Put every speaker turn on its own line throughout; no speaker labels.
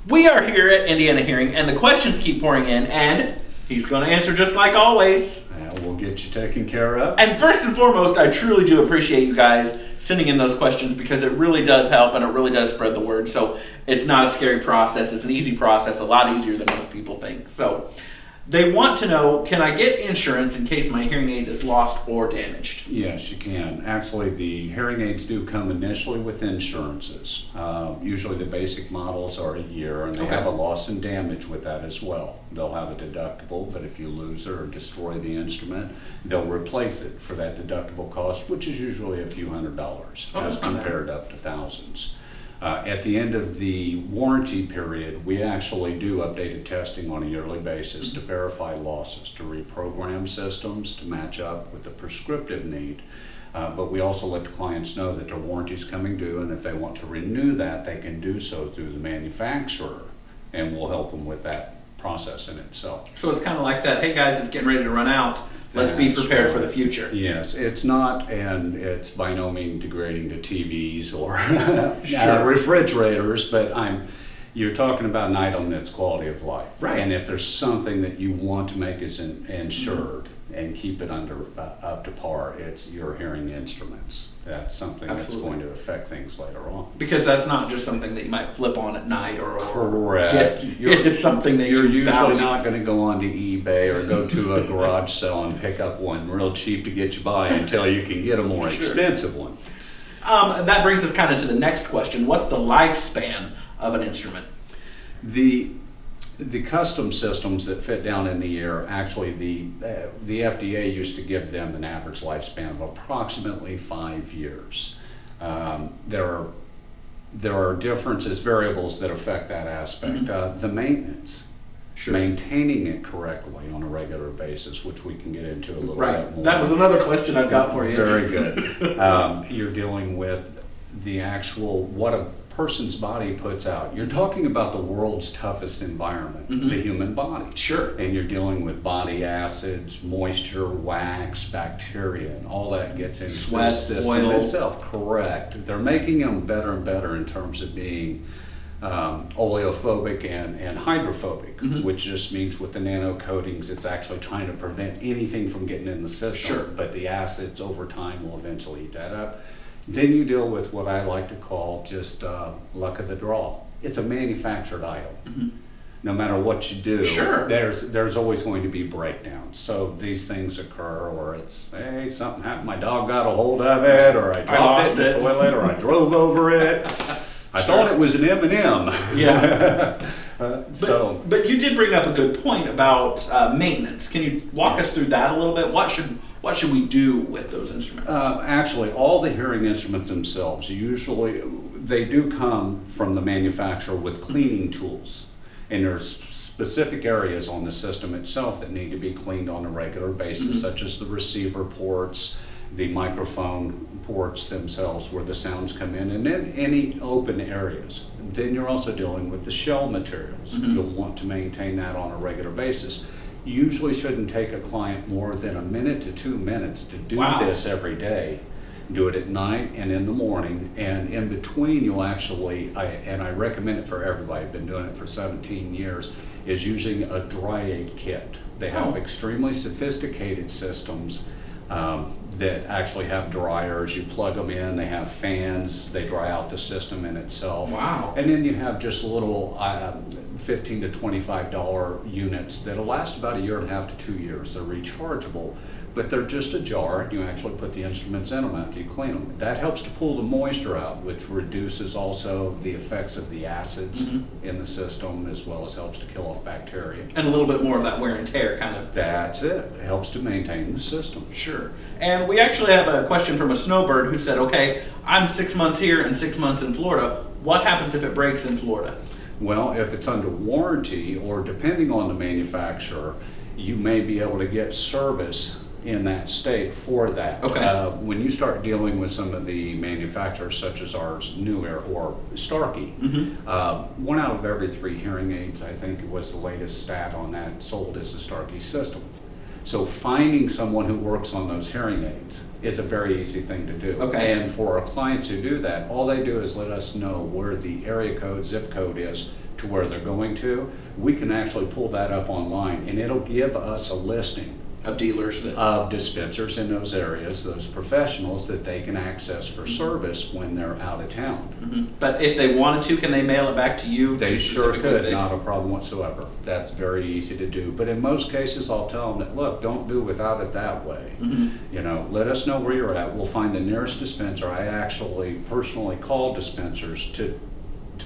We are here at Indiana Hearing, and the questions keep pouring in, and he's going to answer just like always.
We'll get you taken care of.
And first and foremost, I truly do appreciate you guys sending in those questions because it really does help and it really does spread the word. So it's not a scary process. It's an easy process, a lot easier than most people think. So they want to know, can I get insurance in case my hearing aid is lost or damaged?
Yes, you can. Actually, the hearing aids do come initially with insurances. Usually the basic models are a year, and they have a loss and damage with that as well. They'll have a deductible, but if you lose it or destroy the instrument, they'll replace it for that deductible cost, which is usually a few $100s as compared up to thousands. At the end of the warranty period, we actually do updated testing on a yearly basis to verify losses, to reprogram systems to match up with the prescriptive need. But we also let the clients know that their warranty is coming due, and if they want to renew that, they can do so through the manufacturer, and we'll help them with that process in itself.
So it's kind of like that, hey guys, it's getting ready to run out. Let's be prepared for the future.
Yes, it's not, and it's by no means degrading to TVs or refrigerators, but you're talking about an item that's quality of life.
Right.
And if there's something that you want to make as insured and keep it up to par, it's your hearing instruments. That's something that's going to affect things later on.
Because that's not just something that you might flip on at night or
correct.
It's something that
you're usually not going to go onto eBay or go to a garage sale and pick up one real cheap to get you by until you can get a more expensive one.
That brings us kind of to the next question. What's the lifespan of an instrument?
The custom systems that fit down in the ear, actually the FDA used to give them an average lifespan of approximately 5 years. There are differences, variables that affect that aspect. The maintenance, maintaining it correctly on a regular basis, which we can get into a little bit more.
That was another question I've got for you.
Very good. You're dealing with the actual, what a person's body puts out. You're talking about the world's toughest environment, the human body.
Sure.
And you're dealing with body acids, moisture, wax, bacteria, and all that gets into the system itself. Correct. They're making them better and better in terms of being oleophobic and hydrophobic, which just means with the nano coatings, it's actually trying to prevent anything from getting in the system.
Sure.
But the acids over time will eventually eat that up. Then you deal with what I like to call just luck of the draw. It's a manufactured item. No matter what you do, there's always going to be breakdowns. So these things occur, or it's, hey, something happened, my dog got a hold of it, or I dropped it in the toilet, or I drove over it. I thought it was an M&M.
Yeah. But you did bring up a good point about maintenance. Can you walk us through that a little bit? What should we do with those instruments?
Actually, all the hearing instruments themselves, usually they do come from the manufacturer with cleaning tools. And there's specific areas on the system itself that need to be cleaned on a regular basis, such as the receiver ports, the microphone ports themselves where the sounds come in, and then any open areas. Then you're also dealing with the shell materials. You'll want to maintain that on a regular basis. Usually shouldn't take a client more than a minute to 2 minutes to do this every day. Do it at night and in the morning, and in between you'll actually, and I recommend it for everybody, I've been doing it for 17 years, is using a dry aid kit. They have extremely sophisticated systems that actually have dryers. You plug them in, they have fans, they dry out the system in itself.
Wow.
And then you have just little $15 to $25 units that'll last about 1.5 to 2 years. They're rechargeable, but they're just a jar, and you actually put the instruments in them after you clean them. That helps to pull the moisture out, which reduces also the effects of the acids in the system, as well as helps to kill off bacteria.
And a little bit more of that wear and tear kind of.
That's it. It helps to maintain the system.
Sure. And we actually have a question from a snowbird who said, okay, I'm 6 months here and 6 months in Florida. What happens if it breaks in Florida?
Well, if it's under warranty, or depending on the manufacturer, you may be able to get service in that state for that.
Okay.
When you start dealing with some of the manufacturers such as ours, Newer or Starkey, 1 out of every 3 hearing aids, I think it was the latest stat on that, sold as a Starkey system. So finding someone who works on those hearing aids is a very easy thing to do.
Okay.
And for our clients who do that, all they do is let us know where the area code, zip code is to where they're going to. We can actually pull that up online, and it'll give us a listing
Of dealers that.
of dispensers in those areas, those professionals that they can access for service when they're out of town.
Mhm. But if they wanted to, can they mail it back to you?
They
to
sure
specifically
could,
fix?
not a problem whatsoever. That's very easy to do. But in most cases, I'll tell them that, look, don't do without it that way.
Mhm.
You know, let us know where you're at. We'll find the nearest dispenser. I actually personally call dispensers to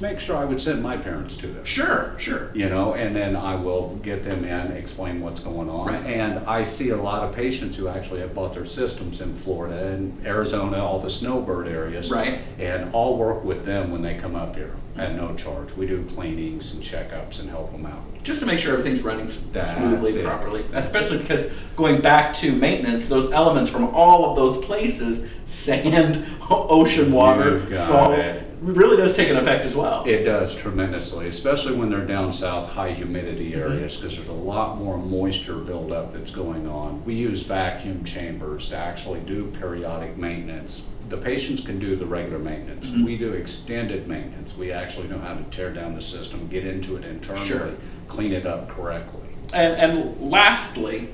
make sure I would send my parents to them.
Sure, sure.
You know, and then I will get them in, explain what's going on.
Right.
And I see a lot of patients who actually have bought their systems in Florida and Arizona, all the snowbird areas.
Right.
And I'll work with them when they come up here at no charge. We do cleanings and checkups and help them out.
Just to make sure everything's running
That's
smoothly,
it.
properly. Especially because going back to maintenance, those elements from all of those places, sand, ocean water,
You've got
salt,
it.
really does take an effect as well.
It does tremendously, especially when they're down south, high humidity areas, because there's a lot more moisture buildup that's going on. We use vacuum chambers to actually do periodic maintenance. The patients can do the regular maintenance.
Mhm.
We do extended maintenance. We actually know how to tear down the system, get into it internally,
Sure.
clean it up correctly.
And lastly,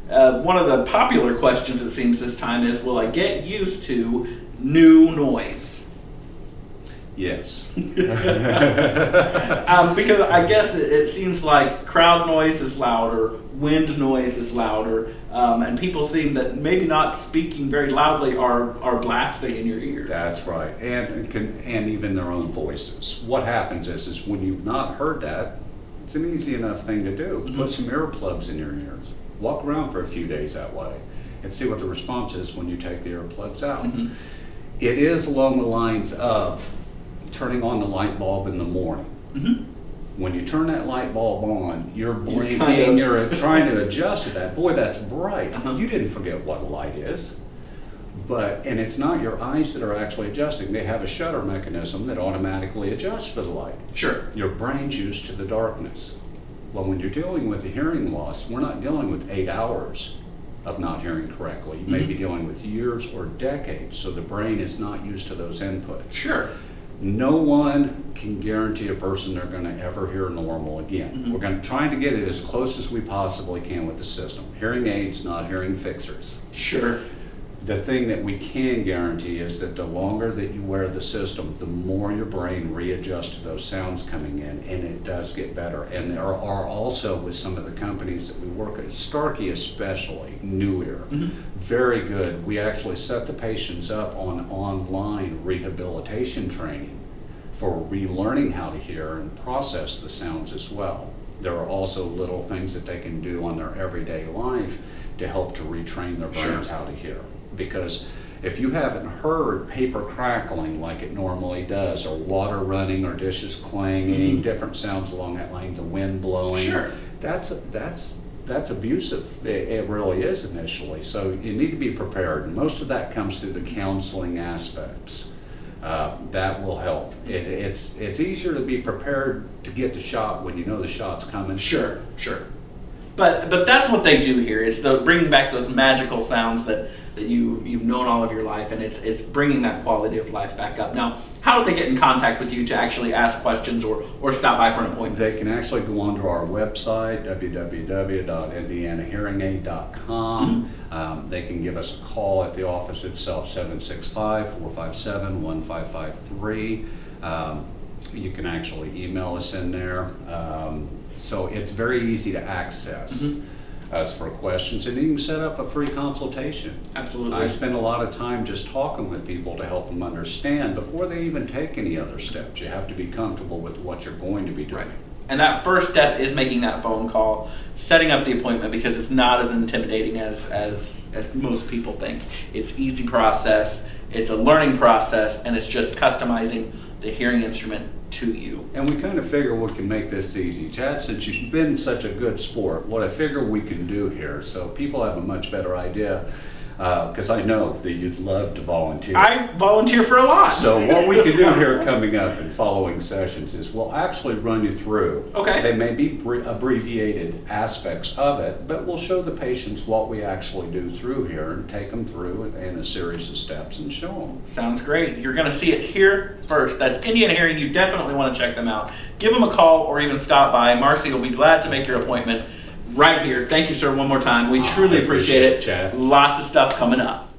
one of the popular questions it seems this time is, will I get used to new noise?
Yes.
Because I guess it seems like crowd noise is louder, wind noise is louder, and people seem that maybe not speaking very loudly are blasting in your ears.
That's right, and even their own voices. What happens is when you've not heard that, it's an easy enough thing to do.
Mhm.
Put some earplugs in your ears. Walk around for a few days that way, and see what the response is when you take the earplugs out.
Mhm.
It is along the lines of turning on the light bulb in the morning.
Mhm.
When you turn that light bulb on, you're blinking,
kind of-
you're trying to adjust to that. Boy, that's bright.
Uh-huh.
You didn't forget what a light is. And it's not your eyes that are actually adjusting. They have a shutter mechanism that automatically adjusts for the light.
Sure.
Your brain's used to the darkness. Well, when you're dealing with a hearing loss, we're not dealing with 8 hours of not hearing correctly. You may be dealing with years or decades, so the brain is not used to those inputs.
Sure.
No one can guarantee a person they're going to ever hear normal again.
Mhm.
We're going to try to get it as close as we possibly can with the system. Hearing aids, not hearing fixers.
Sure.
The thing that we can guarantee is that the longer that you wear the system, the more your brain readjusts to those sounds coming in, and it does get better. And there are also, with some of the companies that we work at, Starkey especially, New Ear, very good. We actually set the patients up on online rehabilitation training for relearning how to hear and process the sounds as well. There are also little things that they can do on their everyday life to help to retrain their brains
Sure.
how to hear. Because if you haven't heard paper crackling like it normally does, or water running, or dishes clanging, different sounds along that line, the wind blowing,
Sure.
that's abusive. It really is initially. So you need to be prepared, and most of that comes through the counseling aspects. That will help. It's easier to be prepared to get the shot when you know the shot's coming.
Sure. Sure. But that's what they do here. It's bringing back those magical sounds that you've known all of your life, and it's bringing that quality of life back up. Now, how do they get in contact with you to actually ask questions or stop by for an appointment?
They can actually go onto our website, www.indianaheringaid.com. They can give us a call at the office itself, 765-457-1553. You can actually email us in there. So it's very easy to access us for questions, and you can set up a free consultation.
Absolutely.
I spend a lot of time just talking with people to help them understand before they even take any other steps. You have to be comfortable with what you're going to be doing.
Right. And that first step is making that phone call, setting up the appointment, because it's not as intimidating as most people think. It's easy process, it's a learning process, and it's just customizing the hearing instrument to you.
And we kind of figure we can make this easy. Chad, since you've been such a good sport, what I figure we can do here, so people have a much better idea. because I know that you'd love to volunteer.
I volunteer for a lot.
So what we can do here coming up in following sessions is we'll actually run you through.
Okay.
They may be abbreviated aspects of it, but we'll show the patients what we actually do through here and take them through in a series of steps and show them.
Sounds great. You're going to see it here first. That's Indiana Hearing. You definitely want to check them out. Give them a call or even stop by. Marcy will be glad to make your appointment right here. Thank you, sir, one more time. We truly appreciate it.
Chad.
Lots of stuff coming up.